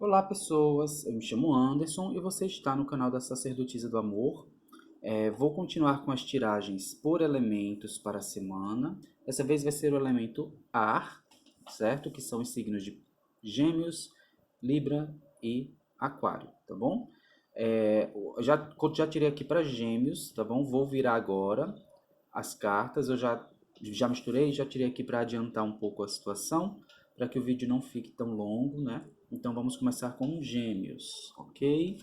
Olá pessoas, eu me chamo Anderson e você está no canal da Sacerdotisa do Amor. Vou continuar com as tiragens por elementos para a semana. Dessa vez vai ser o elemento ar, certo? Que são os signos de Gêmeos, Libra e Aquário, tá bom? Já tirei aqui para Gêmeos, tá bom? Vou virar agora as cartas. Eu já misturei, já tirei aqui para adiantar um pouco a situação, para que o vídeo não fique tão longo, né? Então vamos começar com Gêmeos, ok?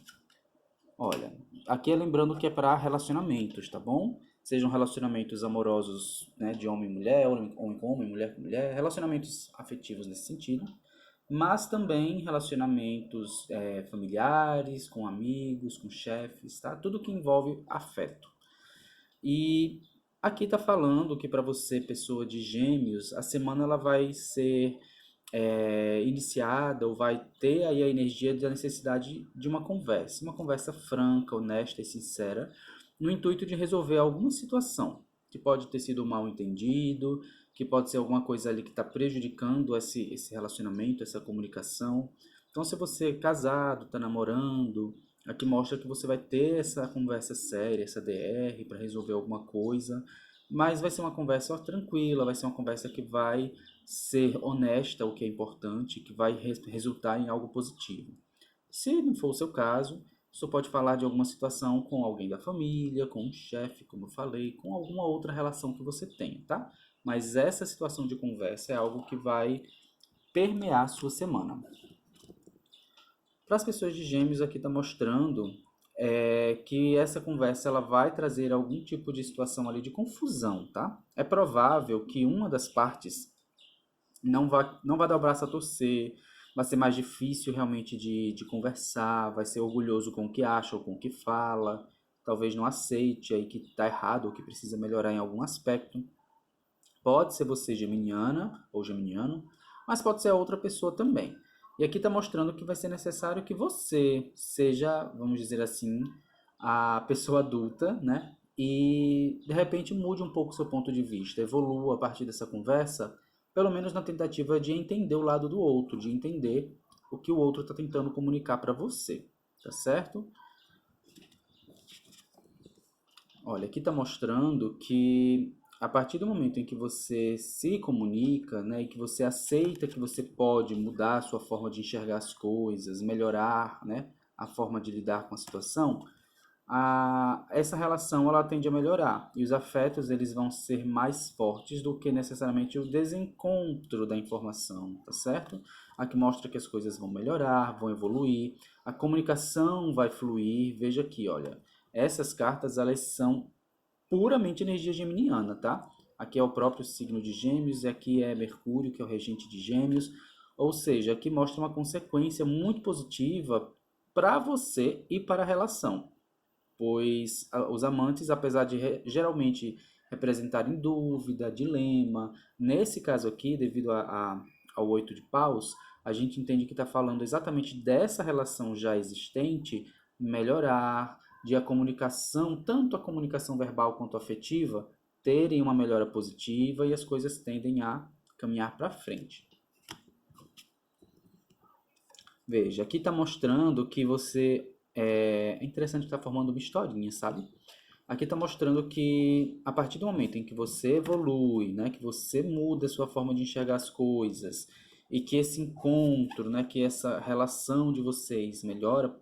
Olha, aqui é lembrando que é para relacionamentos, tá bom? Sejam relacionamentos amorosos, né, de homem e mulher, homem com homem, mulher com mulher, relacionamentos afetivos nesse sentido, mas também relacionamentos familiares, com amigos, com chefes, tá? Tudo que envolve afeto. E aqui está falando que para você, pessoa de Gêmeos, a semana ela vai ser iniciada ou vai ter aí a energia da necessidade de uma conversa franca, honesta e sincera, no intuito de resolver alguma situação que pode ter sido mal entendido, que pode ser alguma coisa ali que está prejudicando esse relacionamento, essa comunicação. Então, se você é casado, está namorando, aqui mostra que você vai ter essa conversa séria, essa DR para resolver alguma coisa, mas vai ser uma conversa tranquila, vai ser uma conversa que vai ser honesta, o que é importante, que vai resultar em algo positivo. Se não for o seu caso, você pode falar de alguma situação com alguém da família, com um chefe, como eu falei, com alguma outra relação que você tenha, tá? Mas essa situação de conversa é algo que vai permear a sua semana. Para as pessoas de Gêmeos, aqui está mostrando que essa conversa ela vai trazer algum tipo de situação ali de confusão, tá? É provável que uma das partes não vai dar o braço a torcer, vai ser mais difícil realmente de conversar, vai ser orgulhoso com o que acha ou com o que fala, talvez não aceite aí que está errado ou que precisa melhorar em algum aspecto. Pode ser você geminiana ou geminiano, mas pode ser a outra pessoa também. E aqui está mostrando que vai ser necessário que você seja, vamos dizer assim, a pessoa adulta, né? E de repente mude um pouco o seu ponto de vista, evolua a partir dessa conversa, pelo menos na tentativa de entender o lado do outro, de entender o que o outro está tentando comunicar para você, tá certo? Olha, aqui está mostrando que a partir do momento em que você se comunica, né, e que você aceita que você pode mudar a sua forma de enxergar as coisas, melhorar, né, a forma de lidar com a situação, essa relação ela tende a melhorar e os afetos eles vão ser mais fortes do que necessariamente o desencontro da informação, tá certo? Aqui mostra que as coisas vão melhorar, vão evoluir, a comunicação vai fluir. Veja aqui, olha, essas cartas elas são puramente energia geminiana, tá? Aqui é o próprio signo de Gêmeos e aqui é Mercúrio, que é o regente de Gêmeos. Ou seja, aqui mostra uma consequência muito positiva para você e para a relação, pois os amantes, apesar de geralmente representarem dúvida, dilema, nesse caso aqui, devido ao oito de paus, a gente entende que está falando exatamente dessa relação já existente melhorar, de a comunicação, tanto a comunicação verbal quanto afetiva, terem uma melhora positiva e as coisas tendem a caminhar para frente. Veja, aqui está mostrando que você. É interessante que está formando uma historinha, sabe? Aqui está mostrando que a partir do momento em que você evolui, né, que você muda a sua forma de enxergar as coisas e que esse encontro, né, que essa relação de vocês melhora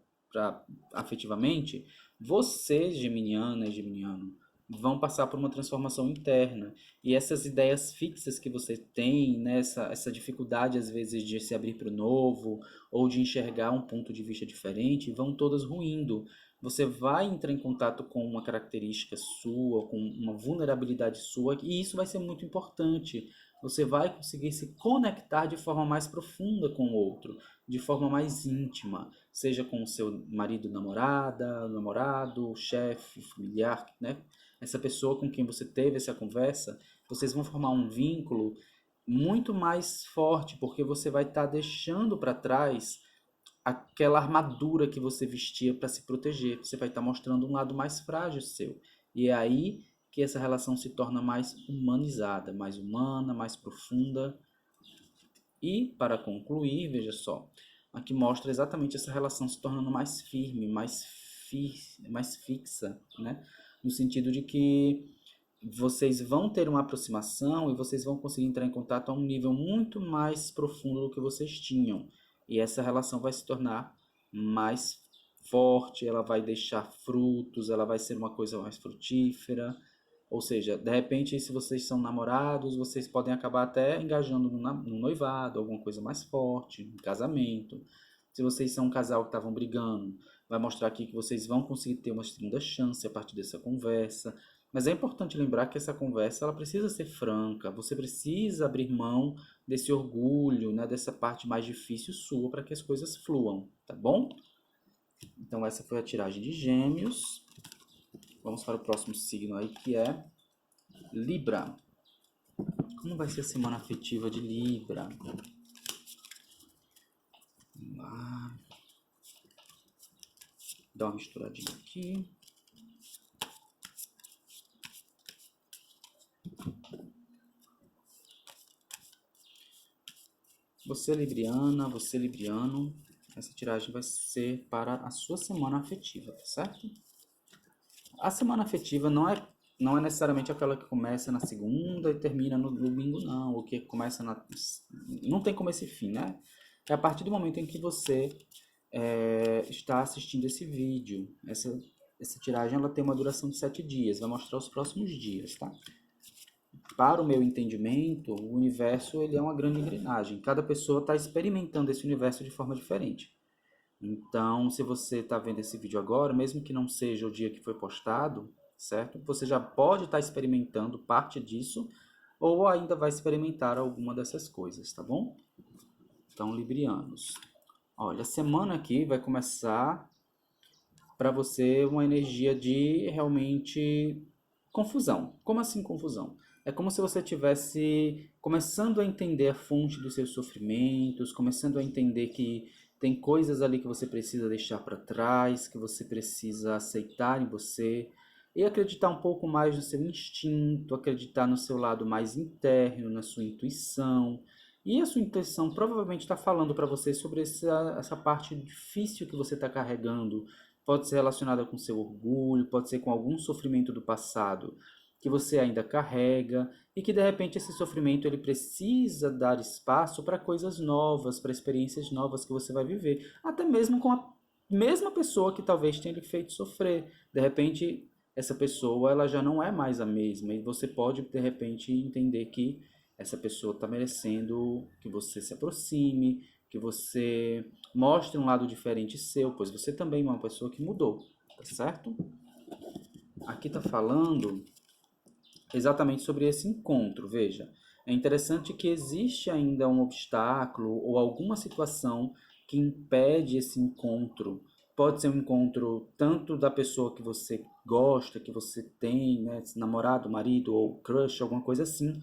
afetivamente, você, geminiana e geminiano, vão passar por uma transformação interna. E essas ideias fixas que você tem, né, essa dificuldade às vezes de se abrir para o novo ou de enxergar um ponto de vista diferente, vão todas ruindo. Você vai entrar em contato com uma característica sua, com uma vulnerabilidade sua, e isso vai ser muito importante. Você vai conseguir se conectar de forma mais profunda com o outro, de forma mais íntima, seja com o seu marido, namorada, namorado, chefe, familiar, né? Essa pessoa com quem você teve essa conversa, vocês vão formar um vínculo muito mais forte, porque você vai estar deixando para trás aquela armadura que você vestia para se proteger. Você vai estar mostrando um lado mais frágil seu. E é aí que essa relação se torna mais humanizada, mais humana, mais profunda. E, para concluir, veja só, aqui mostra exatamente essa relação se tornando mais firme, mais fixa, né? No sentido de que vocês vão ter uma aproximação e vocês vão conseguir entrar em contato a um nível muito mais profundo do que vocês tinham. E essa relação vai se tornar mais forte, ela vai deixar frutos, ela vai ser uma coisa mais frutífera. Ou seja, de repente, se vocês são namorados, vocês podem acabar até engajando no noivado, alguma coisa mais forte, no casamento. Se vocês são um casal que estavam brigando, vai mostrar aqui que vocês vão conseguir ter uma segunda chance a partir dessa conversa. Mas é importante lembrar que essa conversa ela precisa ser franca, você precisa abrir mão desse orgulho, né, dessa parte mais difícil sua para que as coisas fluam, tá bom? Então essa foi a tiragem de Gêmeos. Vamos para o próximo signo aí que é Libra. Como vai ser a semana afetiva de Libra? Vamos lá. Dá uma misturadinha aqui. Você libriana, você libriano, essa tiragem vai ser para a sua semana afetiva, tá certo? A semana afetiva não é necessariamente aquela que começa na segunda e termina no domingo, não. Ou que começa na... Não tem começo e fim, né? É a partir do momento em que você está assistindo esse vídeo. Essa tiragem ela tem uma duração de 7 dias, vai mostrar os próximos dias, tá? Para o meu entendimento, o universo ele é uma grande engrenagem. Cada pessoa está experimentando esse universo de forma diferente. Então, se você está vendo esse vídeo agora, mesmo que não seja o dia que foi postado, certo? Você já pode estar experimentando parte disso ou ainda vai experimentar alguma dessas coisas, tá bom? Então, librianos. Olha, a semana aqui vai começar para você uma energia de realmente confusão. Como assim confusão? É como se você tivesse começando a entender a fonte dos seus sofrimentos, começando a entender que tem coisas ali que você precisa deixar para trás, que você precisa aceitar em você e acreditar um pouco mais no seu instinto, acreditar no seu lado mais interno, na sua intuição. E a sua intuição provavelmente está falando para você sobre essa parte difícil que você está carregando. Pode ser relacionada com seu orgulho, pode ser com algum sofrimento do passado que você ainda carrega e que de repente esse sofrimento ele precisa dar espaço para coisas novas, para experiências novas que você vai viver, até mesmo com a mesma pessoa que talvez tenha lhe feito sofrer. De repente essa pessoa ela já não é mais a mesma e você pode de repente entender que essa pessoa está merecendo que você se aproxime, que você mostre um lado diferente seu, pois você também é uma pessoa que mudou, tá certo? Aqui está falando exatamente sobre esse encontro, veja. É interessante que existe ainda um obstáculo ou alguma situação que impede esse encontro. Pode ser um encontro tanto da pessoa que você gosta, que você tem, né, namorado, marido ou crush, alguma coisa assim,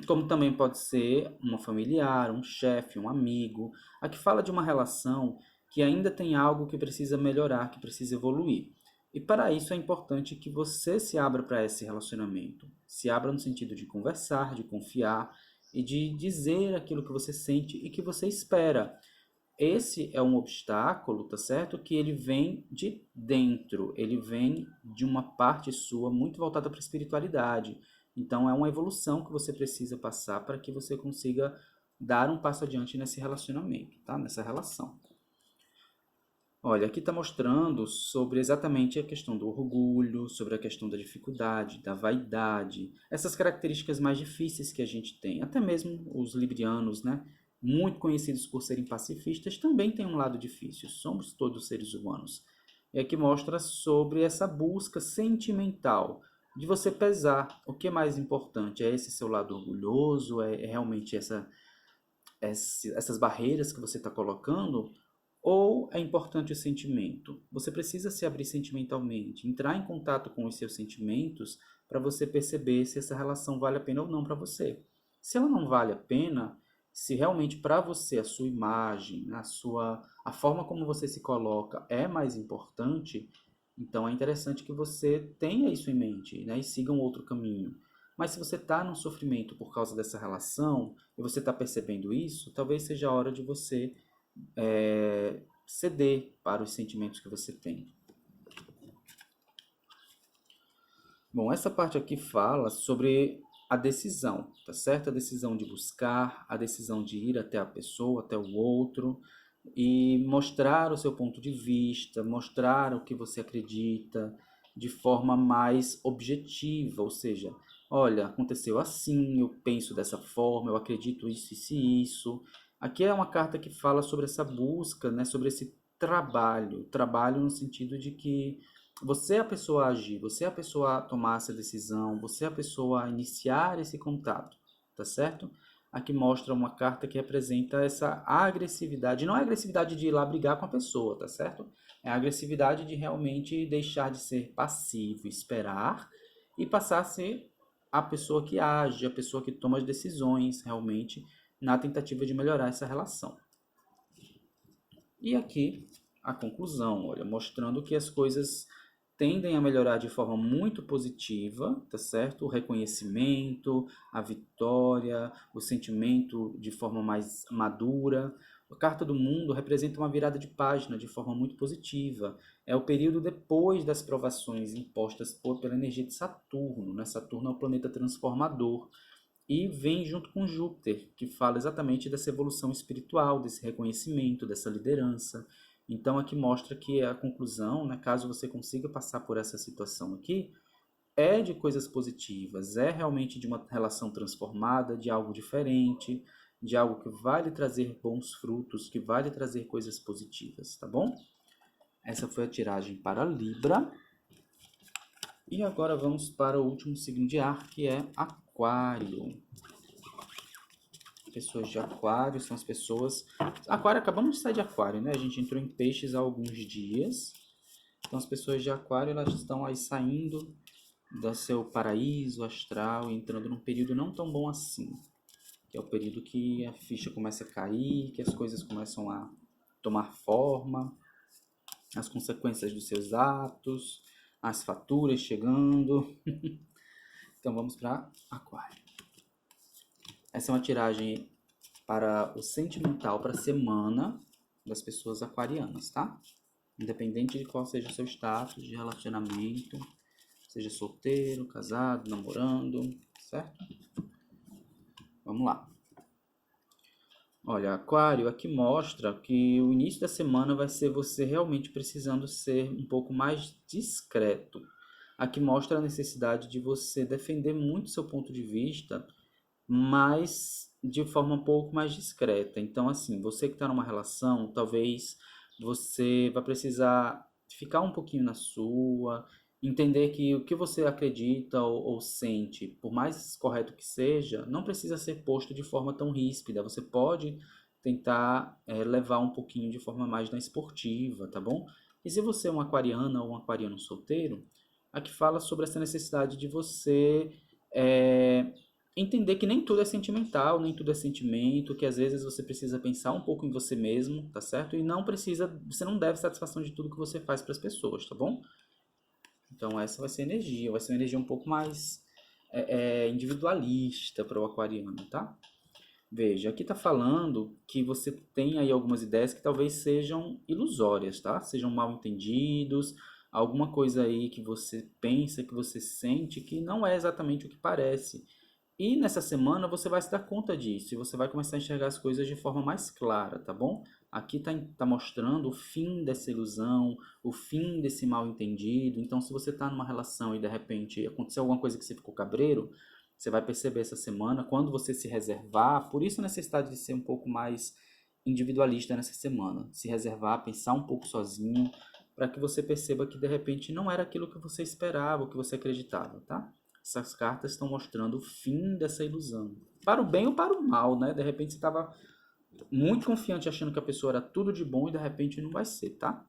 como também pode ser uma familiar, um chefe, um amigo. Aqui fala de uma relação que ainda tem algo que precisa melhorar, que precisa evoluir. E para isso é importante que você se abra para esse relacionamento. Se abra no sentido de conversar, de confiar e de dizer aquilo que você sente e que você espera. Esse é um obstáculo, tá certo? Que ele vem de dentro, ele vem de uma parte sua muito voltada para a espiritualidade. Então é uma evolução que você precisa passar para que você consiga dar um passo adiante nesse relacionamento, tá? Nessa relação. Olha, aqui está mostrando sobre exatamente a questão do orgulho, sobre a questão da dificuldade, da vaidade, essas características mais difíceis que a gente tem. Até mesmo os librianos, né? Muito conhecidos por serem pacifistas, também têm um lado difícil. Somos todos seres humanos. E aqui mostra sobre essa busca sentimental, de você pesar o que é mais importante. É esse seu lado orgulhoso? É realmente essas barreiras que você está colocando? Ou é importante o sentimento? Você precisa se abrir sentimentalmente, entrar em contato com os seus sentimentos para você perceber se essa relação vale a pena ou não para você. Se ela não vale a pena, se realmente para você a sua imagem, a forma como você se coloca é mais importante, então é interessante que você tenha isso em mente, né, e siga um outro caminho. Mas se você está num sofrimento por causa dessa relação e você está percebendo isso, talvez seja a hora de você ceder para os sentimentos que você tem. Bom, essa parte aqui fala sobre a decisão, tá certo? A decisão de buscar, a decisão de ir até a pessoa, até o outro, e mostrar o seu ponto de vista, mostrar o que você acredita de forma mais objetiva, ou seja, olha, aconteceu assim, eu penso dessa forma, eu acredito isso, isso e isso. Aqui é uma carta que fala sobre essa busca, né, sobre esse trabalho no sentido de que você é a pessoa a agir, você é a pessoa a tomar essa decisão, você é a pessoa a iniciar esse contato, tá certo? Aqui mostra uma carta que representa essa agressividade. Não é a agressividade de ir lá brigar com a pessoa, tá certo? É a agressividade de realmente deixar de ser passivo, esperar e passar a ser a pessoa que age, a pessoa que toma as decisões realmente na tentativa de melhorar essa relação. E aqui a conclusão, olha, mostrando que as coisas tendem a melhorar de forma muito positiva, tá certo? O reconhecimento, a vitória, o sentimento de forma mais madura. A Carta do Mundo representa uma virada de página de forma muito positiva. É o período depois das provações impostas pela energia de Saturno, né? Saturno é o planeta transformador. E vem junto com Júpiter, que fala exatamente dessa evolução espiritual, desse reconhecimento, dessa liderança. Então aqui mostra que a conclusão, né, caso você consiga passar por essa situação aqui, é de coisas positivas, é realmente de uma relação transformada, de algo diferente, de algo que vai lhe trazer bons frutos, que vai lhe trazer coisas positivas, tá bom? Essa foi a tiragem para Libra. E agora vamos para o último signo de ar, que é Aquário. Pessoas de Aquário são as pessoas... Aquário, acabamos de sair de Aquário, né? A gente entrou em Peixes há alguns dias. Então as pessoas de Aquário, elas estão aí saindo do seu paraíso astral e entrando num período não tão bom assim. Que é o período que a ficha começa a cair, que as coisas começam a tomar forma, as consequências dos seus atos, as faturas chegando. Então vamos para Aquário. Essa é uma tiragem para o sentimental, para a semana das pessoas aquarianas, tá? Independente de qual seja o seu status de relacionamento, seja solteiro, casado, namorando, certo? Vamos lá. Olha, Aquário, aqui mostra que o início da semana vai ser você realmente precisando ser um pouco mais discreto. Aqui mostra a necessidade de você defender muito seu ponto de vista, mas de forma um pouco mais discreta. Então, assim, você que está numa relação, talvez você vai precisar ficar um pouquinho na sua, entender que o que você acredita ou sente, por mais correto que seja, não precisa ser posto de forma tão ríspida. Você pode tentar levar um pouquinho de forma mais na esportiva, tá bom? E se você é uma aquariana ou um aquariano solteiro, aqui fala sobre essa necessidade de você é, entender que nem tudo é sentimental, nem tudo é sentimento, que às vezes você precisa pensar um pouco em você mesmo, tá certo? E não precisa, você não deve satisfação de tudo que você faz para as pessoas, tá bom? Então essa vai ser energia, vai ser uma energia um pouco mais individualista para o aquariano, tá? Veja, aqui está falando que você tem aí algumas ideias que talvez sejam ilusórias, tá? Sejam mal entendidos, alguma coisa aí que você pensa, que você sente, que não é exatamente o que parece. E nessa semana você vai se dar conta disso e você vai começar a enxergar as coisas de forma mais clara, tá bom? Aqui tá mostrando o fim dessa ilusão, o fim desse mal entendido. Então, se você está numa relação e de repente aconteceu alguma coisa que você ficou cabreiro, você vai perceber essa semana, quando você se reservar, por isso a necessidade de ser um pouco mais individualista nessa semana. Se reservar, pensar um pouco sozinho, para que você perceba que de repente não era aquilo que você esperava, o que você acreditava, tá? Essas cartas estão mostrando o fim dessa ilusão. Para o bem ou para o mal, né? De repente você estava muito confiante achando que a pessoa era tudo de bom e de repente não vai ser, tá?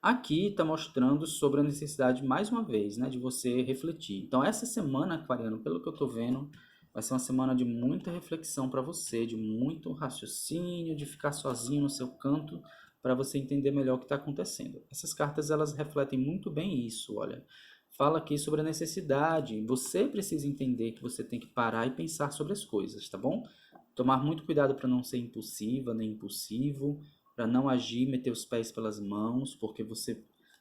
Aqui está mostrando sobre a necessidade, mais uma vez, né, de você refletir. Então, essa semana, aquariano, pelo que eu estou vendo, vai ser uma semana de muita reflexão para você, de muito raciocínio, de ficar sozinho no seu canto, para você entender melhor o que está acontecendo. Essas cartas, elas refletem muito bem isso, olha. Fala aqui sobre a necessidade. Você precisa entender que você tem que parar e pensar sobre as coisas, tá bom? Tomar muito cuidado para não ser impulsiva nem impulsivo, para não agir, meter os pés pelas mãos, porque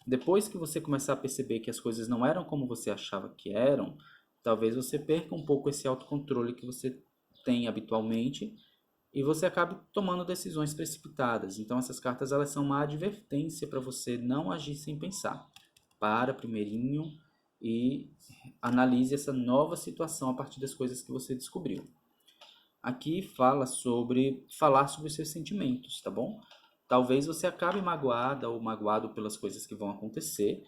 depois que você começar a perceber que as coisas não eram como você achava que eram, talvez você perca um pouco esse autocontrole que você tem habitualmente e você acabe tomando decisões precipitadas. Então essas cartas elas são uma advertência para você não agir sem pensar. Para primeirinho e analise essa nova situação a partir das coisas que você descobriu. Aqui fala sobre falar sobre os seus sentimentos, tá bom? Talvez você acabe magoada ou magoado pelas coisas que vão acontecer,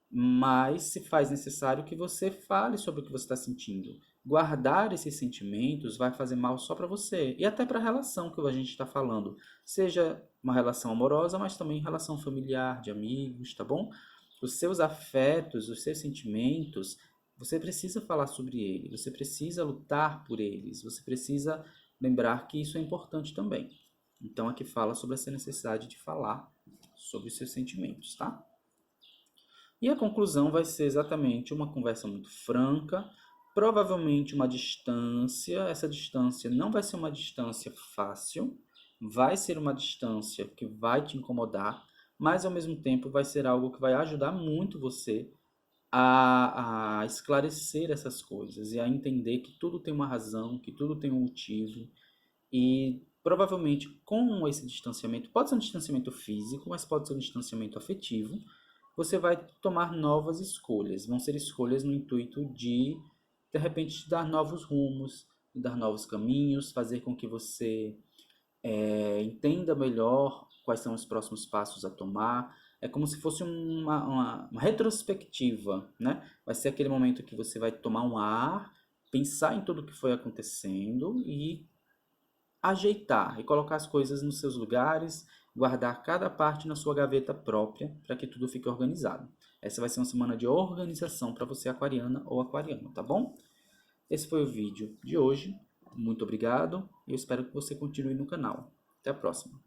mas se faz necessário que você fale sobre o que você está sentindo. Guardar esses sentimentos vai fazer mal só para você e até para a relação que a gente está falando, seja uma relação amorosa, mas também relação familiar, de amigos, tá bom? Os seus afetos, os seus sentimentos, você precisa falar sobre eles, você precisa lutar por eles, você precisa lembrar que isso é importante também. Então aqui fala sobre essa necessidade de falar sobre os seus sentimentos, tá? E a conclusão vai ser exatamente uma conversa muito franca, provavelmente uma distância. Essa distância não vai ser uma distância fácil, vai ser uma distância que vai te incomodar, mas ao mesmo tempo vai ser algo que vai ajudar muito você a esclarecer essas coisas e a entender que tudo tem uma razão, que tudo tem um motivo. E provavelmente com esse distanciamento, pode ser um distanciamento físico, mas pode ser um distanciamento afetivo, você vai tomar novas escolhas. Vão ser escolhas no intuito de repente, te dar novos rumos, te dar novos caminhos, fazer com que você entenda melhor quais são os próximos passos a tomar. É como se fosse uma retrospectiva, né? Vai ser aquele momento que você vai tomar um ar, pensar em tudo o que foi acontecendo e ajeitar e colocar as coisas nos seus lugares, guardar cada parte na sua gaveta própria para que tudo fique organizado. Essa vai ser uma semana de organização para você aquariana ou aquariano, tá bom? Esse foi o vídeo de hoje. Muito obrigado e eu espero que você continue no canal. Até a próxima.